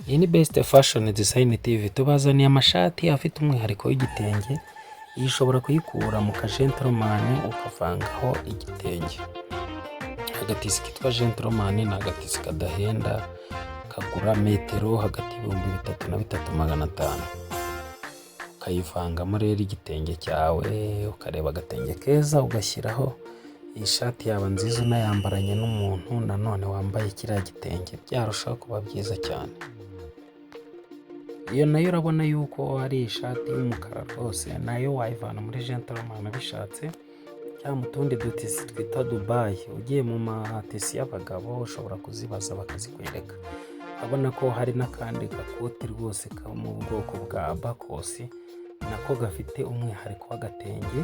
Iyi ni Best Fashion Design TV, tubazaniye amashati afite umwihariko w'igitenge. Iyi ushobora kuyikura mu ka-gentleman ukavangaho igitenge. Agatisi kitwa gentleman ni agatisi kadahenda, kagura metero hagati y'ibihumbi 3 na 3,500. Ukayivangamo rero igitenge cyawe, ukareba agatenge keza ugashyiraho. Iyi shati yaba nziza unayambaranye n'umuntu nanone wambaye kiriya gitenge, byarushaho kuba byiza cyane. Iyo nayo urabona yuko ari ishati y'umukara rwose, nayo wayivana muri gentleman bishatse, cyangwa mu tundi dutisi twita Dubai. Ugiye mu matisi y'abagabo ushobora kuzibaza bakazikwereka. Urabona ko hari n'akandi gakote rwose kaba mu bwoko bwa abakosi, nako gafite umwihariko w'agatenge.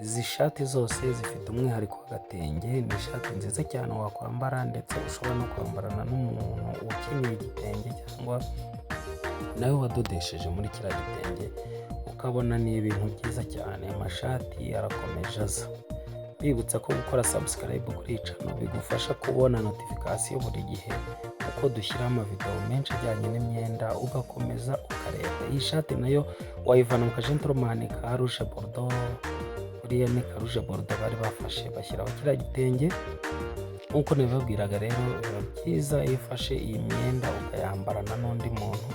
Izi shati zose zifite umwihariko w'agatenge. Ni ishati nziza cyane wakwambara, ndetse ushobora no kwambarana n'umuntu ukenyeye igitenge cyangwa nawe wadodesheje muri kiriya gitenge, ukabona ni ibintu byiza cyane. Amashati arakomeje aza. Bibutsa ko gukora subscribe kuri iyi channel bigufasha kubona notification buri gihe uko dushyira amavideo menshi ajyanye n'imyenda, ugakomeza ukareba. Iyi shati nayo wayivana mu ka-gentleman ka rouge bordeaux. Buriya ni ka rouge bordeaux bari bafashe bashyiraho kiriya gitenge. Nkuko nabibabwiraga rero, biba byiza iyo ufashe iyi myenda ukayambarana n'undi muntu,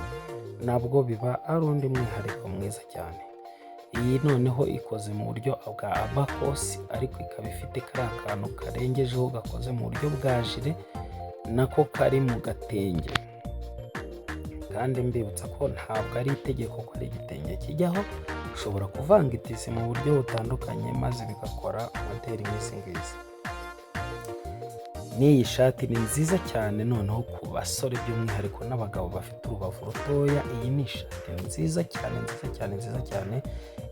nabwo biba ari undi mwihariko mwiza cyane. Iyi noneho ikoze mu buryo bwa abakosi, ariko ikaba ifite kariya kantu karengejeho gakoze mu buryo bwa jire, nako kari mu gatenge. Kandi mbibutsa ko ntabwo ari itegeko ko ari igitenge kijyaho. Ushobora kuvanga itisi mu buryo butandukanye maze bigakora modeli nk'izi ngizi. N'iyi shati ni nziza cyane noneho ku basore by'umwihariko n'abagabo bafite urubavu rutoya. Iyi ni ishati nziza cyane nziza cyane,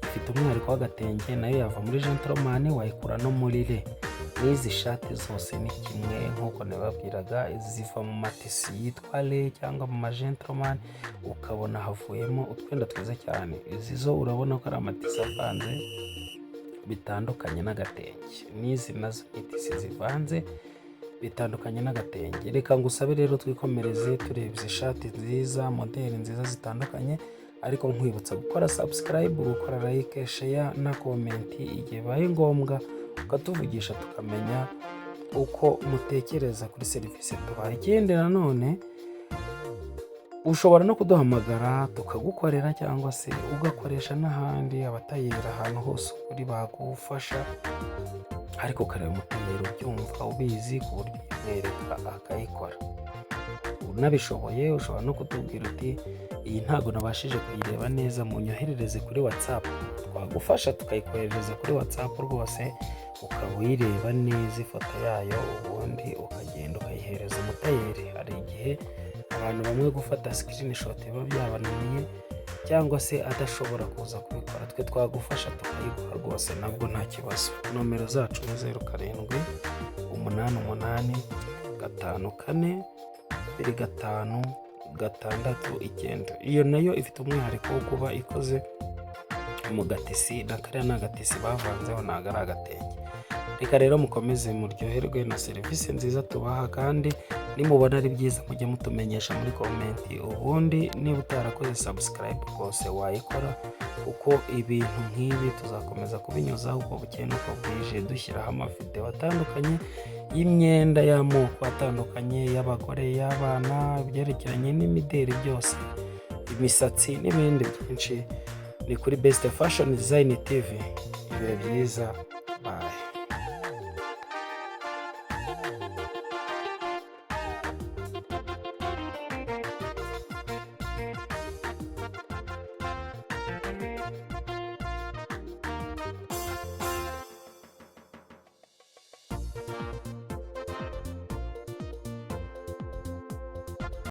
ifite umwihariko w'agatenge. Nayo yava muri gentleman wayikura no muri le. N'izi shati zose ni kimwe, nk'uko nababwiraga, ziva mu matisi yitwa le cyangwa mu ma-gentleman, ukabona havuyemo utwenda twiza cyane. Izi zo urabona ko ari amatisi avanze bitandukanye n'agatenge. N'izi nazo itisi zivanze bitandukanye n'agatenge. Reka ngusabe rero twikomereze tureba izi shati nziza, modeli nziza zitandukanye, ariko nkwibutsa gukora subscribe, gukora like, share na comment igihe bibaye ngombwa, ukatuvugisha tukamenya uko mutekereza kuri serivisi tubaha. Ikindi nanone ushobora no kuduhamagara tukagukorera, cyangwa se ugakoresha n'ahandi abatayera ahantu hose uri bagufasha, ariko ukareba umutayeri ubyumva ubizi ku buryo umwereka akayikora. Unabishoboye ushobora no kutubwira uti iyi ntago nabashije kuyireba neza, munyoherereze kuri WhatsApp, twagufasha tukayikoherereza kuri WhatsApp rwose, ukaba uyireba neza ifoto yayo, ubundi ukagenda ukayihereza umutayeri. Hari igihe abantu bamwe gufata screenshot biba byabananiye, cyangwa se adashobora kuza kubikora, twe twagufasha tukayikora rwose, nabwo nta kibazo. Nomero zacu ni 0788542569. Iyo nayo ifite umwihariko wo kuba ikoze mu gatisi, na kariya ni agatisi bavanzeho, ntabwo ari agatenge. Reka rero mukomeze muryoherwe na serivisi nziza tubaha, kandi nimubona ari byiza mujye mutumenyesha muri komenti. Ubundi niba utarakoze subscribe rwose wayikora, kuko ibintu nk'ibi tuzakomeza kubinyuzaho uko bukeye n'uko bwije, dushyiraho amavideo atandukanye y'imyenda y'amoko atandukanye, y'abagore, y'abana, ibyerekeranye n'imideli byose, imisatsi n'ibindi byinshi. Ni kuri Best Fashion Design TV. Ibihe byiza, bye.